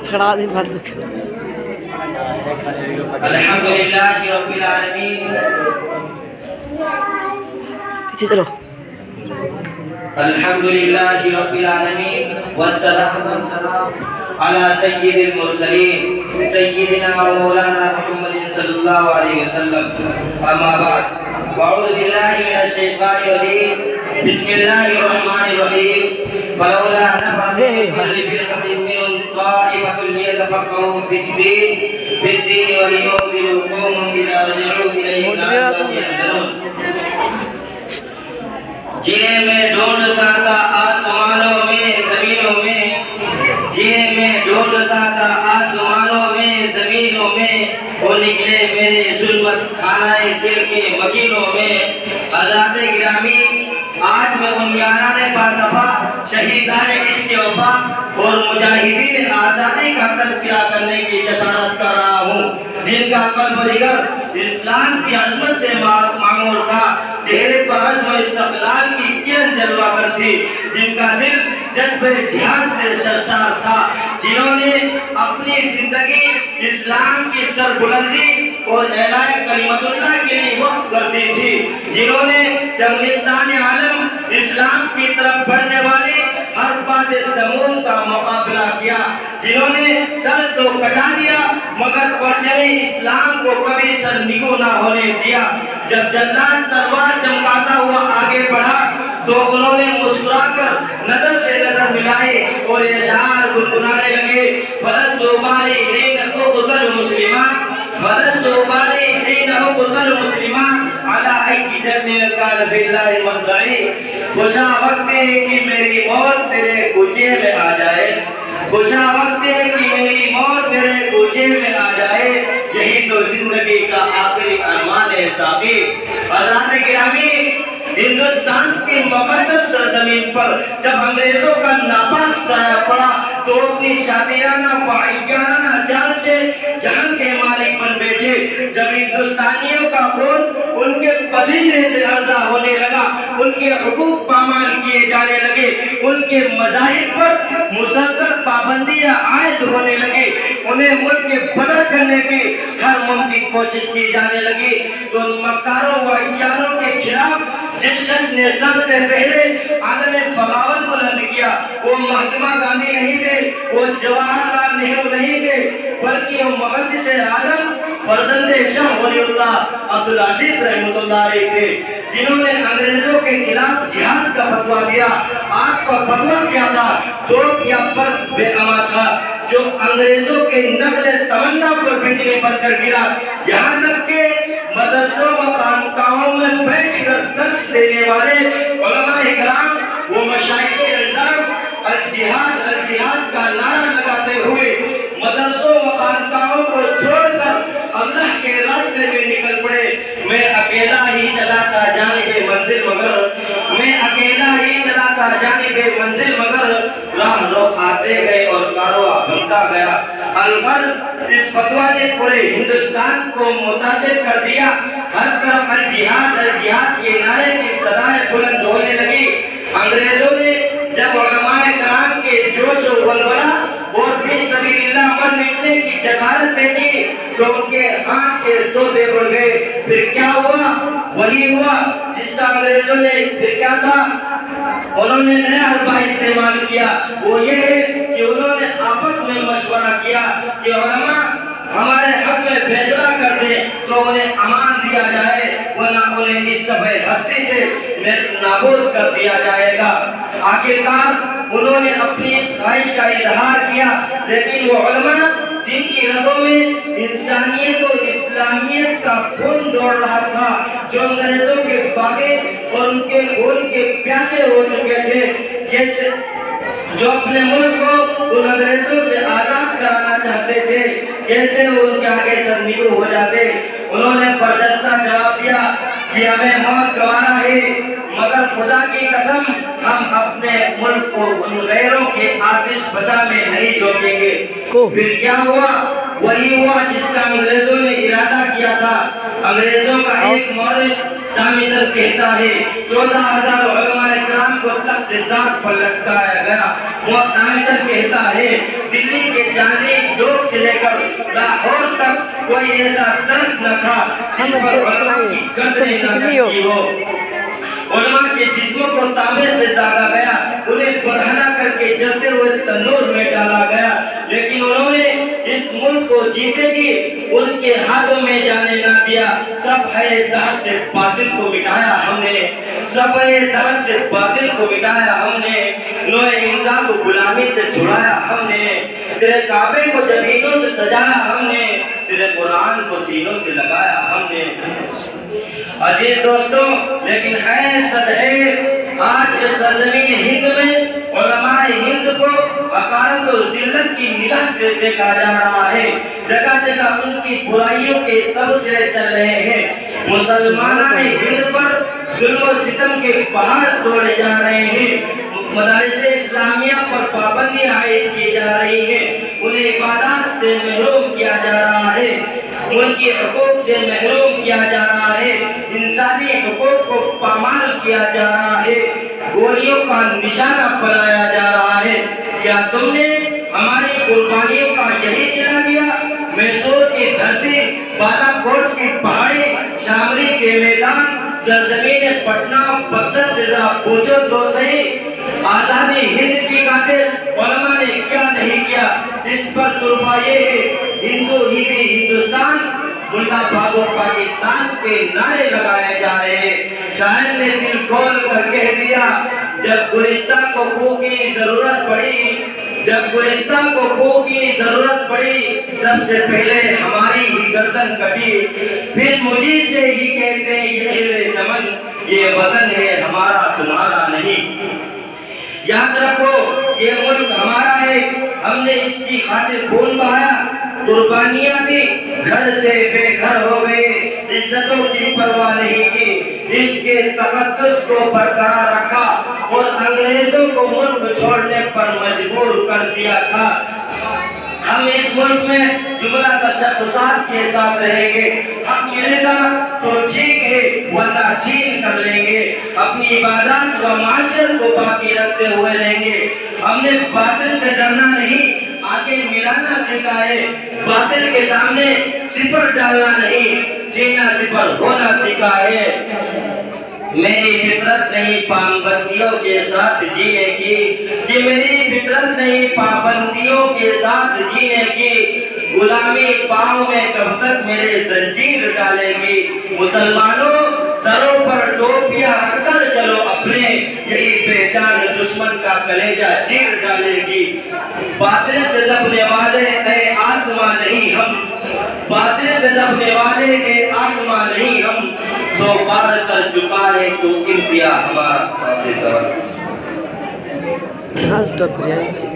کھڑا نہیں بند الحمدللہ رب العالمین پیچھے چلو الحمدللہ رب العالمین والصلاة والسلام علی سید المرسلین سیدنا و مولانا محمد صلی اللہ علیہ وسلم اما بعد واعوذ باللہ من الشیطان الرجیم بسم اللہ الرحمن الرحیم فلولا نفر من كل فرقة منهم طائفة ليتفقهوا في الدين ولينذروا قومهم إذا رجعوا إليهم لعلهم يحذرون جنہیں میں ڈھونڈتا تھا آسمانوں میں زمینوں میں جنہیں میں ڈھونڈتا تھا آسمانوں میں زمینوں میں وہ نکلے میرے ظلمت خانہ دل کے مکینوں میں حضرات گرامی آج میں ان یاران باصفا شہیدان عشق وفا اور مجاہدین آزادی کا تذکرہ کرنے کی جسارت کر رہا ہوں جن کا قلب و جگر اسلام کی عظمت سے معمور تھا چہرے پر عزم و استقلال کی کرن جلوہ کر تھی جن کا دل جذب جہاد سے سرشار تھا جنہوں نے اپنی زندگی اسلام کی سربلندی اور اعلاء کلمت اللہ کے لیے وقف کر دی تھی جنہوں نے چنگلستان عالم اسلام کی طرف بڑھنے والے ہر بات سموم کا مقابلہ کیا جنہوں نے سر تو کٹا دیا مگر پرچم اسلام کو کبھی سر نگو نہ ہونے دیا جب جلاد تلوار چمکاتا ہوا آگے بڑھا تو انہوں نے مسکرا کر نظر سے نظر ملائے اور اشعار گنگنانے لگے فلست ابالی حین اقتل مسلمان فلست ابالی حین اقتل مسلمان علی ای جنب کان فی اللہ مصرعی خوشا وقت ہے کہ میری موت تیرے کوچے میں آ جائے خوشا وقت ہے کہ میری موت تیرے کوچے میں آ جائے یہی تو زندگی کا آخری ارمان ہے ساقی حضرات گرامی ہندوستان کی مقدس سرزمین پر جب انگریزوں کا ناپاک سایہ پڑا تو اپنی شاطرانہ فعیانہ چال سے جہاں کے مالک بن بیٹھے جب ہندوستانیوں کا خون ان کے پسینے سے ارزا ہونے لگا ان کے حقوق پامال کیے جانے لگے ان کے مذاہب پر مسلسل پابندیاں عائد ہونے لگے انہیں ملک کے فنا کرنے کی ہر ممکن کوشش کی جانے لگی تو ان مکاروں و عیاروں کے خلاف جس شخص نے سب سے پہلے عالم بغاوت بلند کیا وہ مہاتما گاندھی نہیں تھے وہ جواہر لال نہرو نہیں تھے بلکہ وہ محدث اعظم فرزند شاہ ولی اللہ عبدالعزیز رحمۃ اللہ علیہ تھے جنہوں نے انگریزوں کے خلاف جہاد کا فتویٰ دیا آپ کا فتویٰ کیا تھا توپ یا پر بے اما تھا جو انگریزوں کے نقل تمنا پر بجلی بن کر گرا یہاں تک کہ مدرسوں و خانقاہوں میں بیٹھ کر درس دینے والے علماء کرام وہ مشائخ الزام الجہاد کا نعرہ لگاتے ہوئے مدرسوں و خانقاہوں کو چھوڑ کر اللہ کے راستے میں نکل پڑے میں اکیلا ہی چلاتا جانب منزل مگر میں اکیلا ہی چلاتا جانب منزل مگر راہ رو آتے گئے اور کارواں بنتا گیا الغرض اس فتویٰ نے پورے ہندوستان کو متاثر کر دیا ہر طرف الجہاد کے نعرے کی صدائیں بلند ہونے لگی انگریزوں نے جب علماء کرام کے جوش و ولولہ اور فی سبیل اللہ پر نکلنے کی جسارت دیکھی تو ان کے ہاتھ کے توبے اڑ گئے پھر کیا ہوا وہی ہوا جس کا انگریزوں نے پھر کیا تھا انہوں نے نیا حربہ استعمال کیا وہ یہ ہے کہ انہوں نے آپس میں مشورہ کیا کہ علماء ہمارے حق میں فیصلہ کر دیں تو انہیں امان دیا جائے ورنہ انہیں اس صفحے ہستی سے نابود کر دیا جائے گا آخرکار انہوں نے اپنی اس خواہش کا اظہار کیا لیکن وہ علماء جن کی رگوں میں انسانیت اور اسلامیت کا خون دوڑ رہا تھا جو انگریزوں کے باغے اور ان کے خون کے پیاسے ہو چکے تھے جو اپنے ملک کو ان انگریزوں سے آزاد کرانا چاہتے تھے کیسے ان کے آگے سرنگو ہو جاتے انہوں نے بردستہ جواب دیا کہ ہمیں موت گوارا ہے مگر خدا کی قسم ہم اپنے ملک کو ان غیروں کے آتش فشاں میں نہیں جھونکیں گے پھر کیا ہوا وہی ہوا جس کا انگریزوں نے ارادہ کیا تھا انگریزوں کا ایک مورخ تامیسر کہتا ہے 14,000 علماء کرام کو تخت دار پر لٹکایا گیا. وہ تامیسر کہتا ہے دلی کے چاندنی چوک سے لے کر لاہور تک کوئی ایسا درخت نہ تھا جس پر علماء کی قدریں نہ لگتی ہو. علماء کے جسموں کو تانبے سے داغا گیا, انہیں برہنہ کر کے جلتے ہوئے تندور میں ڈالا گیا, لیکن انہوں نے اس ملک کو جیتے جی ان کے ہاتھوں میں جانے نہ دیا. سب ہے دہر سے باطل کو مٹایا ہم نے, سب ہے دہر سے باطل کو مٹایا ہم نے, نوع انسان کو غلامی سے چھڑایا ہم نے, تیرے کعبے کو زمینوں سے سجایا ہم نے, تیرے قرآن کو سینوں سے لگایا ہم نے. عزیز دوستوں, لیکن حیثیت ہے آج اس سرزمین ہند میں علماء ہند کو حقارت و ذلت کی نگاہ سے دیکھا جا رہا ہے. جگہ جگہ ان کی برائیوں کے تبصرے چل رہے ہیں. مسلمانان ہند پر ظلم و ستم کے پہاڑ توڑے جا رہے ہیں. مدارس اسلامیہ پر پابندیاں عائد کی جا رہی ہیں. انہیں عبادات سے محروم کیا جا رہا ہے, ان کے حقوق سے محروم کیا جا رہا ہے, انسانی حقوق کو پامال کیا جا رہا ہے, گولیوں کا نشانہ بنایا جا رہا ہے. کیا تم نے ہماری قربانیوں کا یہی صلہ دیا؟ میسور کی دھرتی, بالا کوٹ کی پہاڑی, شاملی کے میدان, سرزمین پٹنہ بکسر سے ذرا پوچھو تو صحیح, آزادی ہند کی خاطر علماء نے کیا نہیں کیا؟ اس پر ترفا یہ ہے ہندو ہی بھی ہندوستان, ملا بھاگو پاکستان کے نعرے لگائے جا رہے ہیں. شاعر نے دل کھول کر کہہ دیا, جب گلستہ کو خوں کی ضرورت پڑی, جب گلستہ کو خوں کی ضرورت پڑی, سب سے پہلے ہماری ہی گردن کٹی, پھر مجھے سے ہی کہتے یہ اہل چمن, یہ وطن ہے ہمارا تمہارا نہیں. یاد رکھو یہ ملک ہمارا ہے, ہم نے اس کی خاطر خون بہایا, قربانیاں دی, گھر سے بے گھر ہو گئے, عزتوں کی پرواہ نہیں کی, اس کے تقدس کو برقرار رکھا اور انگریزوں کو ملک چھوڑنے پر مجبور کر دیا تھا. ہم اس ملک میں جملہ تشخصات کے ساتھ رہیں گے, حق ملے گا تو ٹھیک ہے ورنہ چھین کر لیں گے, اپنی عبادات و معاشرت کو باقی رکھتے ہوئے رہیں گے. ہم نے باطل سے ڈرنا نہیں, آگے ملانا سیکھا ہے, باطل کے سامنے صفر ڈالنا نہیں, سینہ صفر ہونا سیکھا ہے. میری فطرت نہیں پابندیوں کے ساتھ جینے کی, کہ میری فطرت نہیں پابندیوں کے ساتھ جینے کی, غلامی پاؤں میں کب تک میرے زنجیر ڈالے گی. مسلمانوں سروں پر ٹوپیاں رکھ کر چلو اپنے, یہی پہچان دشمن کا کلیجہ چیر ڈالے گی. باطل سے دبنے والے اے آسمان نہیں ہم, باطل سے دبنے والے اے آسمان نہیں ہم, 100 بار کر چکا ہے تو امتیاز ہمارا. ہاں سٹاپ کریے.